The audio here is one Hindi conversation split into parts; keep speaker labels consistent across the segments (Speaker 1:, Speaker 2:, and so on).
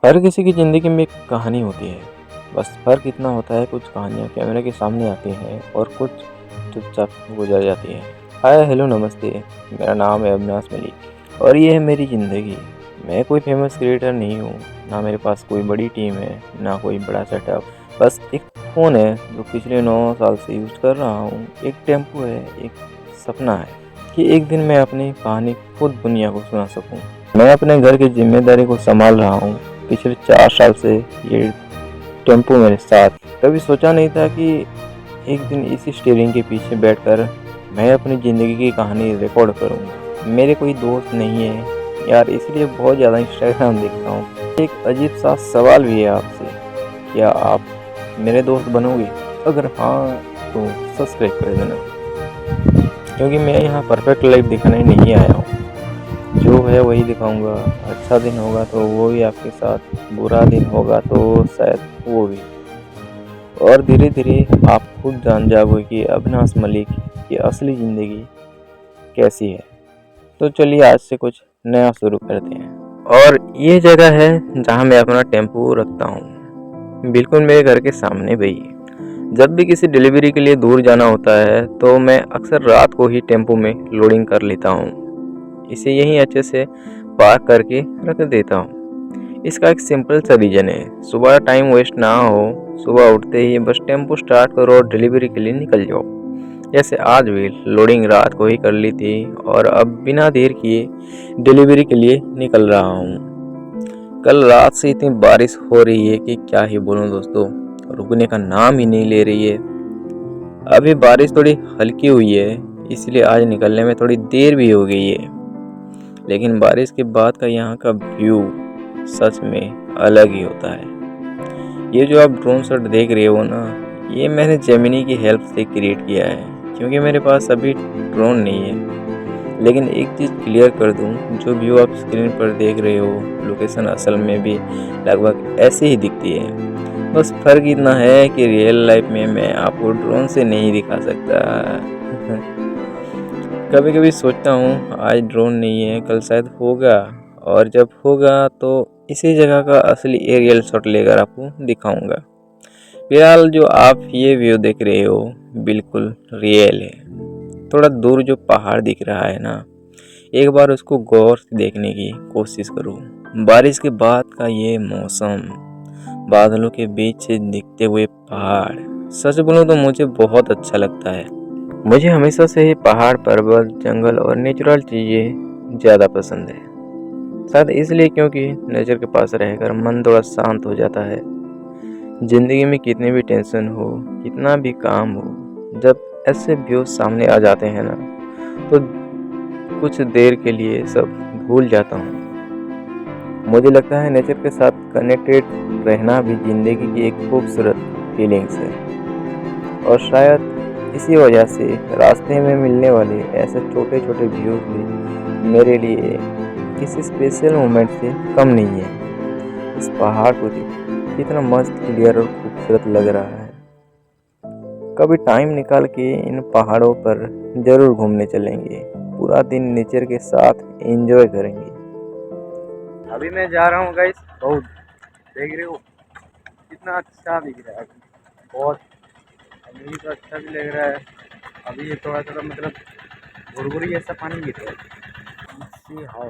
Speaker 1: हर किसी की ज़िंदगी में एक कहानी होती है। बस फ़र्क इतना होता है, कुछ कहानियाँ कैमरे के सामने आती हैं और कुछ चुपचाप गुजर जाती हैं। हाय हेलो नमस्ते, मेरा नाम है अविनाश मलिक और ये है मेरी ज़िंदगी। मैं कोई फेमस क्रिएटर नहीं हूँ, ना मेरे पास कोई बड़ी टीम है, ना कोई बड़ा सेटअप। बस एक फ़ोन है जो पिछले 9 साल से यूज़ कर रहा हूँ। एक टेम्पो है, एक सपना है कि एक दिन मैं अपनी कहानी खुद दुनिया को सुना सकूँ। मैं अपने घर की जिम्मेदारी को संभाल रहा हूँ। पिछले 4 साल से ये टेम्पो मेरे साथ। कभी सोचा नहीं था कि एक दिन इसी स्टीयरिंग के पीछे बैठकर मैं अपनी ज़िंदगी की कहानी रिकॉर्ड करूँगा। मेरे कोई दोस्त नहीं है यार, इसलिए बहुत ज़्यादा इंस्टाग्राम देखता हूँ। एक अजीब सा सवाल भी है आपसे, क्या आप मेरे दोस्त बनोगे? अगर हाँ तो सब्सक्राइब कर देना, क्योंकि मैं यहाँ परफेक्ट लाइफ दिखाने नहीं आया हूँ। जो है वही दिखाऊंगा। अच्छा दिन होगा तो वो भी आपके साथ, बुरा दिन होगा तो शायद वो भी। और धीरे धीरे आप खुद जान जाओगे कि अविनाश मलिक की असली ज़िंदगी कैसी है। तो चलिए आज से कुछ नया शुरू करते हैं। और ये जगह है जहाँ मैं अपना टेम्पो रखता हूँ, बिल्कुल मेरे घर के सामने भाई। जब भी किसी डिलीवरी के लिए दूर जाना होता है तो मैं अक्सर रात को ही टेम्पो में लोडिंग कर लेता हूँ। इसे यहीं अच्छे से पार्क करके रख देता हूँ। इसका एक सिंपल सा रीज़न है, सुबह टाइम वेस्ट ना हो। सुबह उठते ही बस टेम्पो स्टार्ट करो और डिलीवरी के लिए निकल जाओ। जैसे आज भी लोडिंग रात को ही कर ली थी और अब बिना देर किए डिलीवरी के लिए निकल रहा हूँ। कल रात से इतनी बारिश हो रही है कि क्या ही बोलूँ दोस्तों, रुकने का नाम ही नहीं ले रही है। अभी बारिश थोड़ी हल्की हुई है, इसलिए आज निकलने में थोड़ी देर भी हो गई है। लेकिन बारिश के बाद का यहाँ का व्यू सच में अलग ही होता है। ये जो आप ड्रोन शॉट देख रहे हो ना, ये मैंने जेमिनी की हेल्प से क्रिएट किया है, क्योंकि मेरे पास अभी ड्रोन नहीं है। लेकिन एक चीज़ क्लियर कर दूं, जो व्यू आप स्क्रीन पर देख रहे हो, लोकेशन असल में भी लगभग ऐसे ही दिखती है। बस फ़र्क इतना है कि रियल लाइफ में मैं आपको ड्रोन से नहीं दिखा सकता। कभी कभी सोचता हूँ आज ड्रोन नहीं है, कल शायद होगा, और जब होगा तो इसी जगह का असली एरियल शॉट लेकर आपको दिखाऊंगा। फिलहाल जो आप ये व्यू देख रहे हो बिल्कुल रियल है। थोड़ा दूर जो पहाड़ दिख रहा है ना, एक बार उसको गौर से देखने की कोशिश करो। बारिश के बाद का ये मौसम, बादलों के बीच से दिखते हुए पहाड़, सच बोलूं तो मुझे बहुत अच्छा लगता है। मुझे हमेशा से ही पहाड़, पर्वत, जंगल और नेचुरल चीज़ें ज़्यादा पसंद है। शायद इसलिए क्योंकि नेचर के पास रहकर मन थोड़ा शांत हो जाता है। ज़िंदगी में कितनी भी टेंशन हो, कितना भी काम हो, जब ऐसे व्यूज सामने आ जाते हैं ना, तो कुछ देर के लिए सब भूल जाता हूँ। मुझे लगता है नेचर के साथ कनेक्टेड रहना भी ज़िंदगी की एक खूबसूरत फीलिंग्स है। और शायद इसी वजह से रास्ते में मिलने वाले ऐसे छोटे छोटे व्यूज भी मेरे लिए किसी स्पेशल मोमेंट से कम नहीं है। इस पहाड़ को देखो, कितना मस्त, क्लियर और खूबसूरत लग रहा है। कभी टाइम निकाल के इन पहाड़ों पर जरूर घूमने चलेंगे, पूरा दिन नेचर के साथ एंजॉय करेंगे।
Speaker 2: अभी मैं जा रहा हूँ गाइस, बहुत देख रहे हो कितना अच्छा दिख रहा है। बहुत अभी तो अच्छा भी लग रहा है। अभी ये थोड़ा थोड़ा मतलब भुरभुरी जैसा पानी गिर रहा है। See how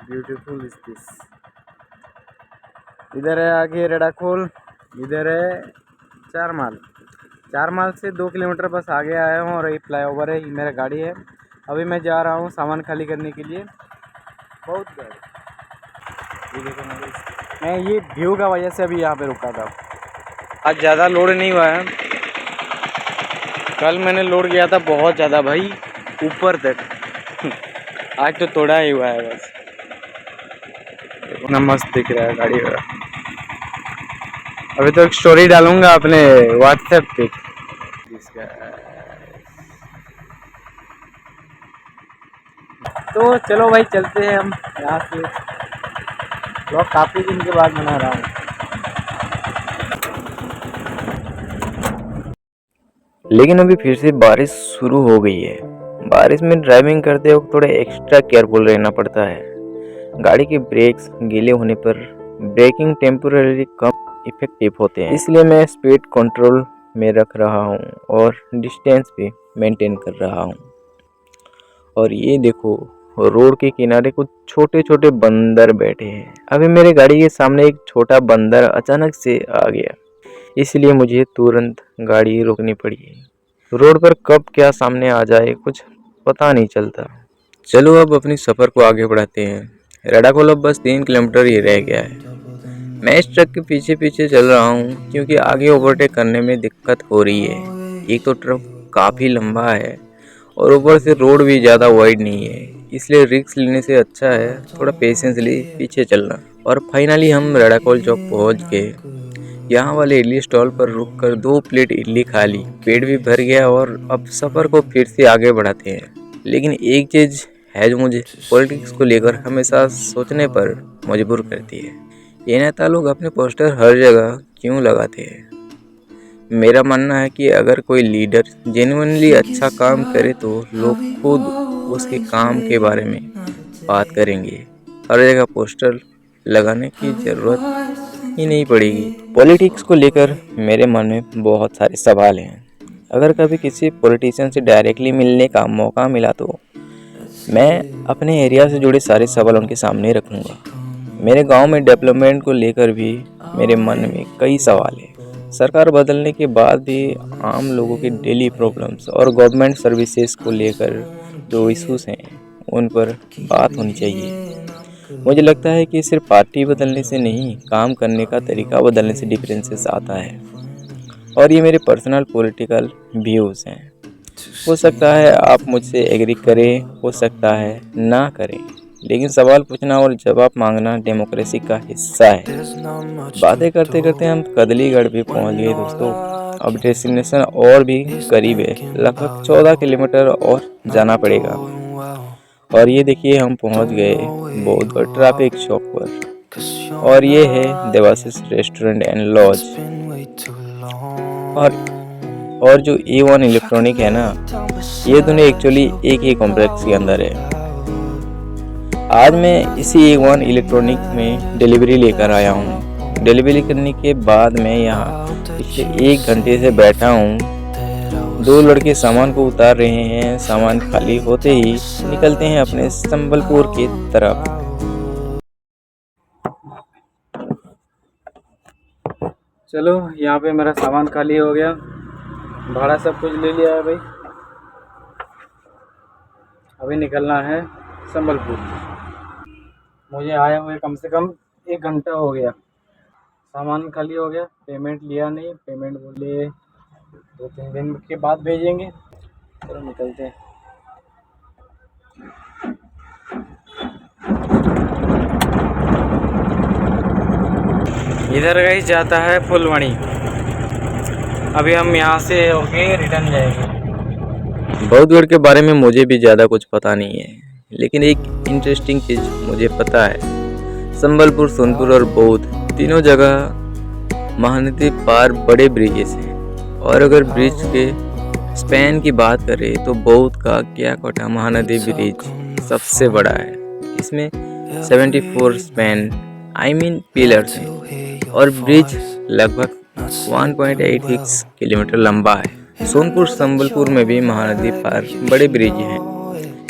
Speaker 2: beautiful is this. इधर है आगे रेडाखोल, इधर है 4 माइल। 4 माइल से 2 किलोमीटर बस आगे आया हूँ और ये फ्लाईओवर है, ये मेरा गाड़ी है। अभी मैं जा रहा हूँ सामान खाली करने के लिए। बहुत गाड़ी, ये देखो ना guys, मैं ये व्यू का वजह से अभी यहाँ पे रुका था। आज ज़्यादा लोड नहीं हुआ है, कल मैंने लोड किया था बहुत ज़्यादा भाई, ऊपर तक। आज तो थोड़ा ही हुआ है बस। इतना मस्त दिख रहा है गाड़ी का। अभी तो एक स्टोरी डालूंगा अपने व्हाट्सएप पे इसका। तो चलो भाई चलते हैं हम यहाँ से। ब्लॉग काफ़ी दिन के बाद बना रहा हूँ।
Speaker 1: लेकिन अभी फिर से बारिश शुरू हो गई है। बारिश में ड्राइविंग करते वक्त थोड़ा एक्स्ट्रा केयरफुल रहना पड़ता है। गाड़ी के ब्रेक्स गीले होने पर ब्रेकिंग टेम्पोररी कम इफेक्टिव होते हैं, इसलिए मैं स्पीड कंट्रोल में रख रहा हूँ और डिस्टेंस भी मेंटेन कर रहा हूँ। और ये देखो, रोड के किनारे कुछ छोटे छोटे बंदर बैठे हैं। अभी मेरे गाड़ी के सामने एक छोटा बंदर अचानक से आ गया, इसलिए मुझे तुरंत गाड़ी रोकनी पड़ी। रोड पर कब क्या सामने आ जाए कुछ पता नहीं चलता। चलो अब अपनी सफ़र को आगे बढ़ाते हैं। रेडाकोल अब बस 3 किलोमीटर ही रह गया है। मैं इस ट्रक के पीछे पीछे चल रहा हूँ क्योंकि आगे ओवरटेक करने में दिक्कत हो रही है। एक तो ट्रक काफ़ी लंबा है और ऊपर से रोड भी ज़्यादा वाइड नहीं है, इसलिए रिस्क लेने से अच्छा है थोड़ा पेशेंसली पीछे चलना। और फाइनली हम रेडाकोल चौक पहुँच गए। यहाँ वाले इडली स्टॉल पर रुककर 2 प्लेट इडली खा ली, पेट भी भर गया और अब सफ़र को फिर से आगे बढ़ाते हैं। लेकिन एक चीज़ है जो मुझे पॉलिटिक्स को लेकर हमेशा सोचने पर मजबूर करती है। ये नेता लोग अपने पोस्टर हर जगह क्यों लगाते हैं? मेरा मानना है कि अगर कोई लीडर जेन्युइनली अच्छा काम करे तो लोग खुद उसके काम के बारे में बात करेंगे। हर जगह पोस्टर लगाने की ज़रूरत ही नहीं पड़ेगी। पॉलिटिक्स को लेकर मेरे मन में बहुत सारे सवाल हैं। अगर कभी किसी पॉलिटिशियन से डायरेक्टली मिलने का मौका मिला तो मैं अपने एरिया से जुड़े सारे सवाल उनके सामने रखूँगा। मेरे गांव में डेवलपमेंट को लेकर भी मेरे मन में कई सवाल हैं। सरकार बदलने के बाद भी आम लोगों की डेली प्रॉब्लम्स और गवर्नमेंट सर्विसेज को लेकर जो इश्यूज हैं उन पर बात होनी चाहिए। मुझे लगता है कि सिर्फ पार्टी बदलने से नहीं, काम करने का तरीका बदलने से डिफरेंसेस आता है। और ये मेरे पर्सनल पॉलिटिकल व्यूज़ हैं। हो सकता है आप मुझसे एग्री करें, हो सकता है ना करें, लेकिन सवाल पूछना और जवाब मांगना डेमोक्रेसी का हिस्सा है। बातें करते करते हम कदलीगढ़ भी पहुंच गए दोस्तों। अब डेस्टिनेशन और भी करीब है, लगभग 14 किलोमीटर और जाना पड़ेगा। और ये देखिए हम पहुंच गए बौद्धगढ़ ट्रैफिक चौक पर। और ये है देवाशीष रेस्टोरेंट एंड लॉज। और जो A1 इलेक्ट्रॉनिक है ना, ये दोनों एक्चुअली एक ही कॉम्प्लेक्स के अंदर है। आज मैं इसी A1 इलेक्ट्रॉनिक में डिलीवरी लेकर आया हूँ। डिलीवरी करने के बाद मैं यहाँ पिछले 1 घंटे से बैठा हूँ। 2 लड़के सामान को उतार रहे हैं। सामान खाली होते ही निकलते हैं अपने संबलपुर की तरफ।
Speaker 2: चलो, यहाँ पे मेरा सामान खाली हो गया, भाड़ा सब कुछ ले लिया है भाई। अभी निकलना है संबलपुर। मुझे आए हुए कम से कम 1 घंटा हो गया। सामान खाली हो गया, पेमेंट लिया नहीं। पेमेंट बोले 2-3 दिन के बाद भेजेंगे। चलो निकलते हैं। इधर गई जाता है फुलवाणी। अभी हम यहाँ से होके रिटर्न जाएंगे।
Speaker 1: बौद्धगढ़ के बारे में मुझे भी ज़्यादा कुछ पता नहीं है, लेकिन एक इंटरेस्टिंग चीज़ मुझे पता है। संबलपुर, सोनपुर और बौद्ध तीनों जगह महानदी पार बड़े ब्रिजेस हैं। और अगर ब्रिज के स्पैन की बात करें तो बौद्ध का क्याकोटा महानदी ब्रिज सबसे बड़ा है। इसमें 74 स्पैन पिलर्स हैं और ब्रिज लगभग 1.86 किलोमीटर लंबा है। सोनपुर संबलपुर में भी महानदी पार बड़े ब्रिज हैं,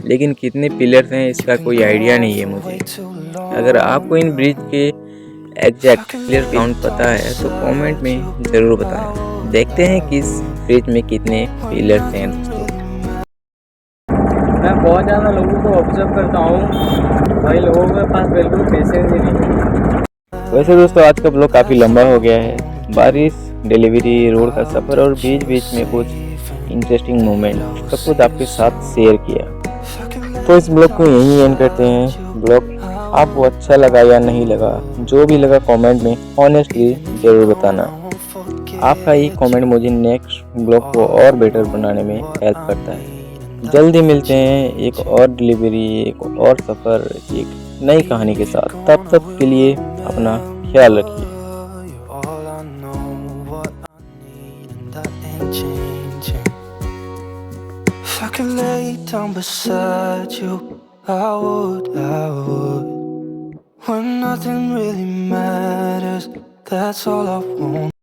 Speaker 1: लेकिन कितने पिलर्स हैं इसका कोई आइडिया नहीं है मुझे। अगर आपको इन ब्रिज के एग्जैक्ट पिलर काउंट पता है तो कमेंट में ज़रूर बताएं। देखते हैं किस ब्रिज में कितने पिलर्स हैं दोस्तों।
Speaker 2: मैं बहुत ज़्यादा लोगों को ऑब्जर्व करता हूँ भाई, लोगों के पास बिल्कुल पेशेंस ही नहीं है।
Speaker 1: वैसे दोस्तों आज का ब्लॉग काफ़ी लंबा हो गया है। बारिश, डिलीवरी, रोड का सफ़र और बीच बीच में कुछ इंटरेस्टिंग मोमेंट सब कुछ आपके साथ शेयर किया। तो इस ब्लॉग को यहीं एंड करते हैं। ब्लॉग आपको अच्छा लगा या नहीं लगा, जो भी लगा कमेंट में ऑनेस्टली ज़रूर बताना। आपका ये कमेंट मुझे नेक्स्ट ब्लॉग को और बेटर बनाने में हेल्प करता है। जल्दी मिलते हैं एक और डिलीवरी, एक और सफ़र, एक नई कहानी के साथ। तब तक के लिए अपना ख्याल रखिए।
Speaker 3: If I could lay down beside you, I would. When nothing really matters, that's all I want.